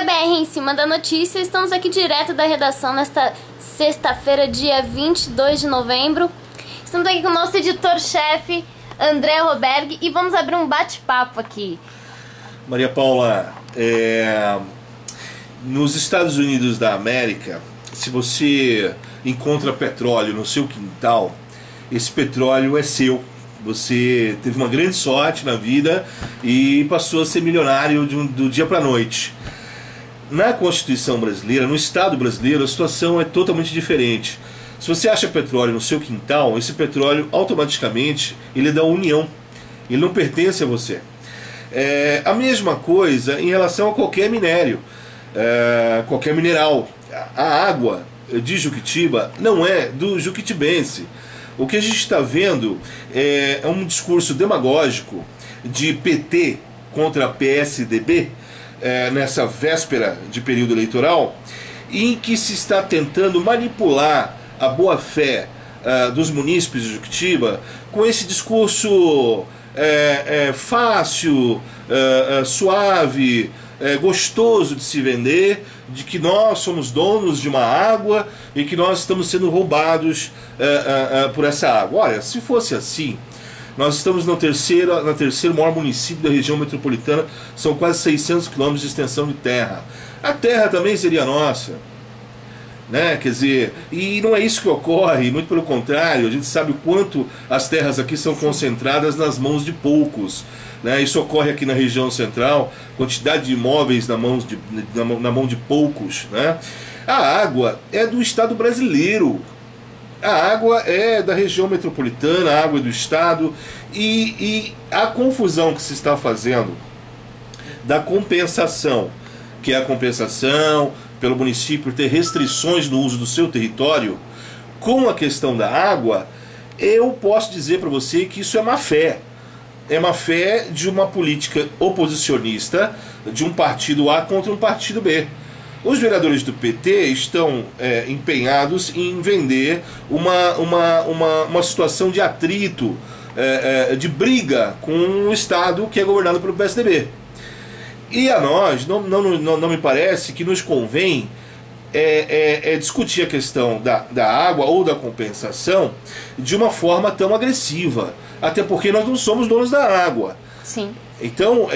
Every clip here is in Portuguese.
BR em cima da notícia. Estamos aqui direto da redação nesta sexta-feira, dia 22 de novembro. Estamos aqui com o nosso editor-chefe, André Roberg, e vamos abrir um bate-papo aqui. Maria Paula, nos Estados Unidos da América, se você encontra petróleo no seu quintal, esse petróleo é seu. Você teve uma grande sorte na vida e passou a ser milionário do dia para a noite. Na Constituição brasileira, no Estado brasileiro, a situação é totalmente diferente. Se você acha petróleo no seu quintal, esse petróleo automaticamente ele é da União. Ele não pertence a você. A mesma coisa em relação a qualquer minério, qualquer mineral. A água de Juquitiba não é do juquitibense. O que a gente está vendo é um discurso demagógico de PT contra PSDB nessa véspera de período eleitoral, em que se está tentando manipular a boa-fé dos munícipes de Juquitiba com esse discurso fácil, suave, gostoso de se vender, de que nós somos donos de uma água e que nós estamos sendo roubados por essa água. Olha, se fosse assim, nós estamos no terceiro maior município da região metropolitana, são quase 600 quilômetros de extensão de terra. A terra também seria nossa, né? Quer dizer, e não é isso que ocorre, muito pelo contrário, a gente sabe o quanto as terras aqui são concentradas nas mãos de poucos, né? Isso ocorre aqui na região central, quantidade de imóveis na mão de poucos, né? A água é do Estado brasileiro, a água é da região metropolitana, a água é do Estado, e a confusão que se está fazendo da compensação, que é a compensação pelo município ter restrições no uso do seu território, com a questão da água, eu posso dizer para você que isso é má fé. É má fé de uma política oposicionista de um partido A contra um partido B. Os vereadores do PT estão empenhados em vender uma situação de atrito, de briga com um Estado que é governado pelo PSDB. E a nós, não me parece que nos convém discutir a questão da água ou da compensação de uma forma tão agressiva. Até porque nós não somos donos da água. Sim. Então,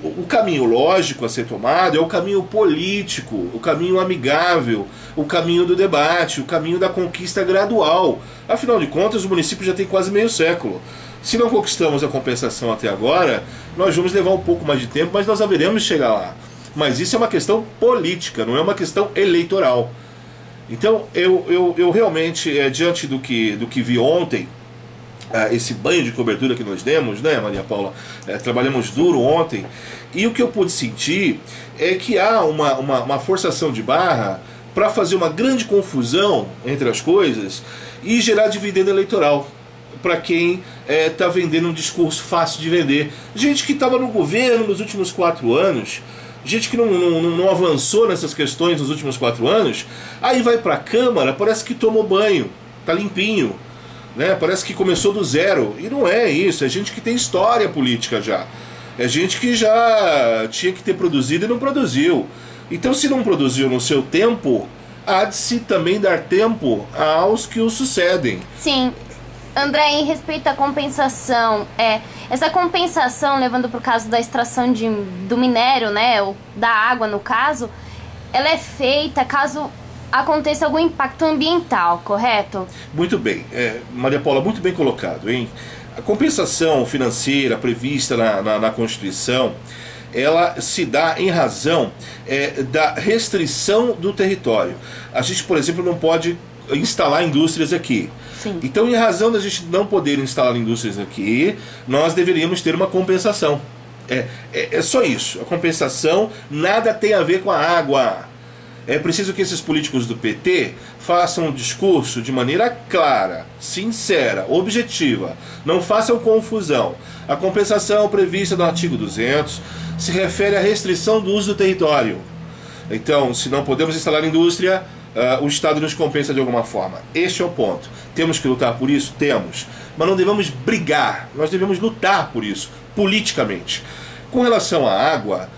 o caminho lógico a ser tomado é o caminho político, o caminho amigável, o caminho do debate, o caminho da conquista gradual. Afinal de contas, o município já tem quase meio século. Se não conquistamos a compensação até agora, nós vamos levar um pouco mais de tempo, mas nós haveremos de chegar lá. Mas isso é uma questão política, não é uma questão eleitoral. Então, eu realmente, diante do que vi ontem, esse banho de cobertura que nós demos, né, Maria Paula? Trabalhamos duro ontem, e o que eu pude sentir é que há uma forçação de barra para fazer uma grande confusão entre as coisas e gerar dividendo eleitoral para quem está vendendo um discurso fácil de vender. Gente que estava no governo nos últimos 4 anos, gente que não avançou nessas questões nos últimos 4 anos, aí vai para a Câmara, parece que tomou banho, tá limpinho, né? Parece que começou do zero. E não é isso, é gente que tem história política já. É gente que já tinha que ter produzido e não produziu. Então, se não produziu no seu tempo, há de se também dar tempo aos que o sucedem. Sim. André, em respeito à compensação, essa compensação, levando para o caso da extração do minério, né, ou da água no caso, ela é feita caso aconteça algum impacto ambiental, correto? Muito bem, Maria Paula, muito bem colocado, hein? A compensação financeira prevista na Constituição, ela se dá em razão da restrição do território. A gente, por exemplo, não pode instalar indústrias aqui. Sim. Então, em razão da gente não poder instalar indústrias aqui, nós deveríamos ter uma compensação. É só isso. A compensação nada tem a ver com a água. É preciso que esses políticos do PT façam um discurso de maneira clara, sincera, objetiva. Não façam confusão. A compensação prevista no artigo 200 se refere à restrição do uso do território. Então, se não podemos instalar indústria, o Estado nos compensa de alguma forma. Este é o ponto. Temos que lutar por isso? Temos. Mas não devemos brigar. Nós devemos lutar por isso, politicamente. Com relação à água,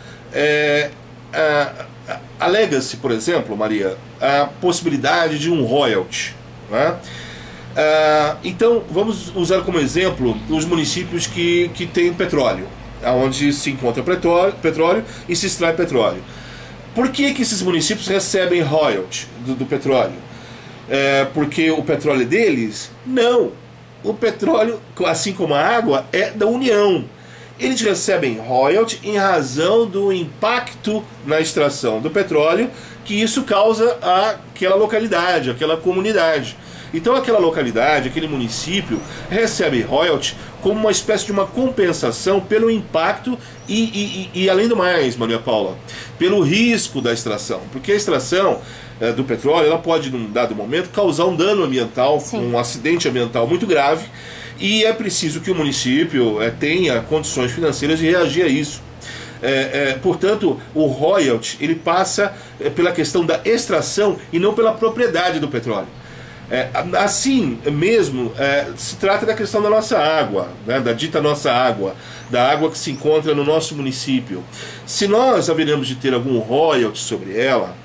alega-se, por exemplo, Maria, a possibilidade de um royalty, né? Então, vamos usar como exemplo os municípios que têm petróleo, onde se encontra petróleo e se extrai petróleo. Por que esses municípios recebem royalty do petróleo? Porque o petróleo é deles? Não. O petróleo, assim como a água, é da União. Eles recebem royalty em razão do impacto na extração do petróleo que isso causa àquela localidade, àquela comunidade. Então aquela localidade, aquele município recebe royalty como uma espécie de uma compensação pelo impacto e além do mais, Maria Paula, pelo risco da extração. Porque a extração do petróleo, ela pode, num dado momento, causar um dano ambiental, Sim. um acidente ambiental muito grave, e é preciso que o município tenha condições financeiras de reagir a isso. Portanto, o royalty ele passa pela questão da extração e não pela propriedade do petróleo. Assim mesmo, se trata da questão da nossa água, né, da dita nossa água, da água que se encontra no nosso município. Se nós haveremos de ter algum royalty sobre ela,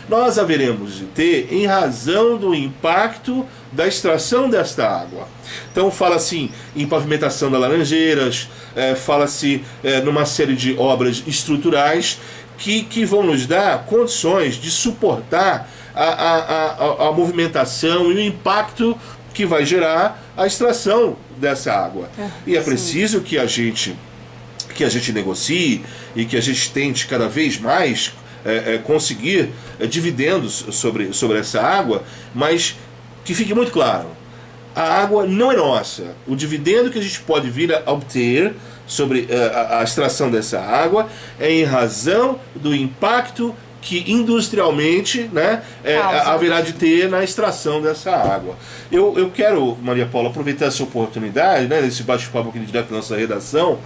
nós haveremos de ter em razão do impacto da extração desta água. Então fala-se em pavimentação das laranjeiras, fala-se numa série de obras estruturais que vão nos dar condições de suportar a movimentação e o impacto que vai gerar a extração dessa água. E é preciso que a gente negocie e que a gente tente cada vez mais conseguir dividendos sobre essa água, mas que fique muito claro, a água não é nossa. O dividendo que a gente pode vir a obter sobre a extração dessa água é em razão do impacto que industrialmente, né, haverá de ter na extração dessa água. Eu quero, Maria Paula, aproveitar essa oportunidade, né, desse bate-papo aqui direto da nossa redação,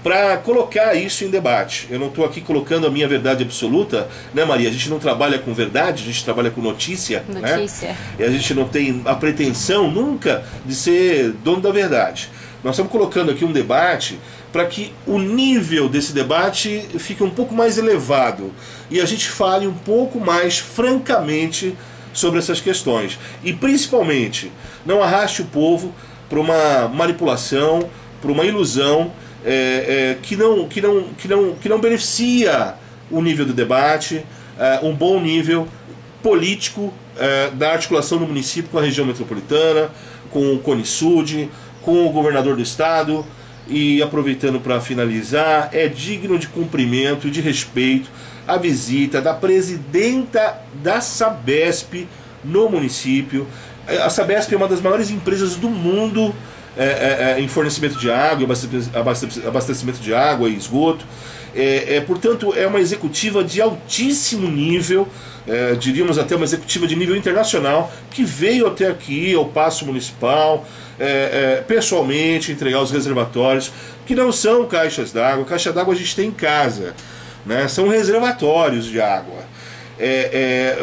para colocar isso em debate. Eu não estou aqui colocando a minha verdade absoluta, né, Maria? A gente não trabalha com verdade, a gente trabalha com notícia. Notícia. Né? E a gente não tem a pretensão nunca de ser dono da verdade. Nós estamos colocando aqui um debate para que o nível desse debate fique um pouco mais elevado e a gente fale um pouco mais francamente sobre essas questões. E principalmente, não arraste o povo para uma manipulação, para uma ilusão que não beneficia o nível do debate, um bom nível político da articulação do município com a região metropolitana, com o CONISUD, com o governador do estado. E aproveitando para finalizar, é digno de cumprimento e de respeito a visita da presidenta da Sabesp no município. A Sabesp é uma das maiores empresas do mundo em fornecimento de água, abastecimento de água e esgoto. Portanto, é uma executiva de altíssimo nível, diríamos até uma executiva de nível internacional, que veio até aqui ao Paço Municipal, pessoalmente entregar os reservatórios, que não são caixas d'água. Caixa d'água a gente tem em casa, né? São reservatórios de água.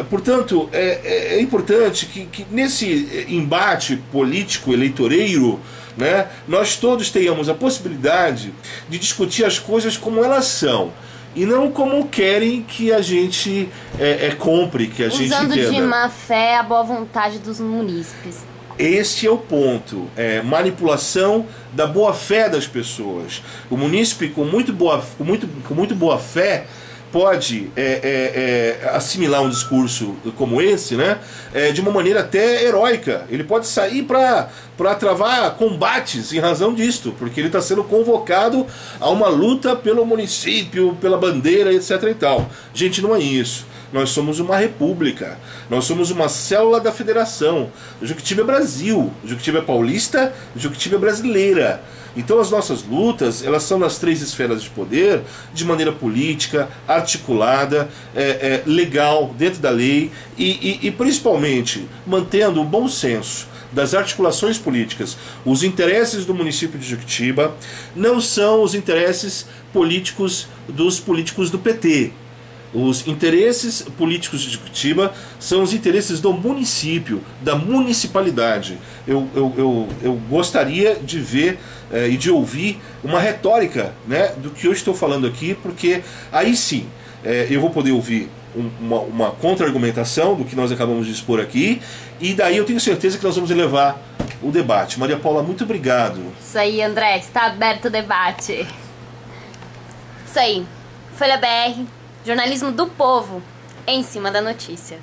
Portanto, é importante que nesse embate político eleitoreiro, né, nós todos tenhamos a possibilidade de discutir as coisas como elas são e não como querem que a gente compre, que a gente entenda. Usando de má fé a boa vontade dos munícipes. Este é o ponto, manipulação da boa fé das pessoas. O munícipe com muito boa fé pode assimilar um discurso como esse, né, de uma maneira até heróica. Ele pode sair para travar combates em razão disto, porque ele está sendo convocado a uma luta pelo município, pela bandeira, etc. e tal. Gente, não é isso. Nós somos uma república, nós somos uma célula da federação. Juquitiba é Brasil, Juquitiba é paulista, Juquitiba é brasileira. Então as nossas lutas, elas são nas três esferas de poder, de maneira política, articulada, legal, dentro da lei e principalmente mantendo o bom senso das articulações políticas. Os interesses do município de Juquitiba não são os interesses políticos dos políticos do PT. Os interesses políticos de Curitiba são os interesses do município, da municipalidade. Eu gostaria de ver e de ouvir uma retórica, né, do que eu estou falando aqui, porque aí sim eu vou poder ouvir uma contra-argumentação do que nós acabamos de expor aqui, e daí eu tenho certeza que nós vamos elevar o debate. Maria Paula, muito obrigado. Isso aí, André, está aberto o debate. Isso aí, Folha BR, jornalismo do povo, em cima da notícia.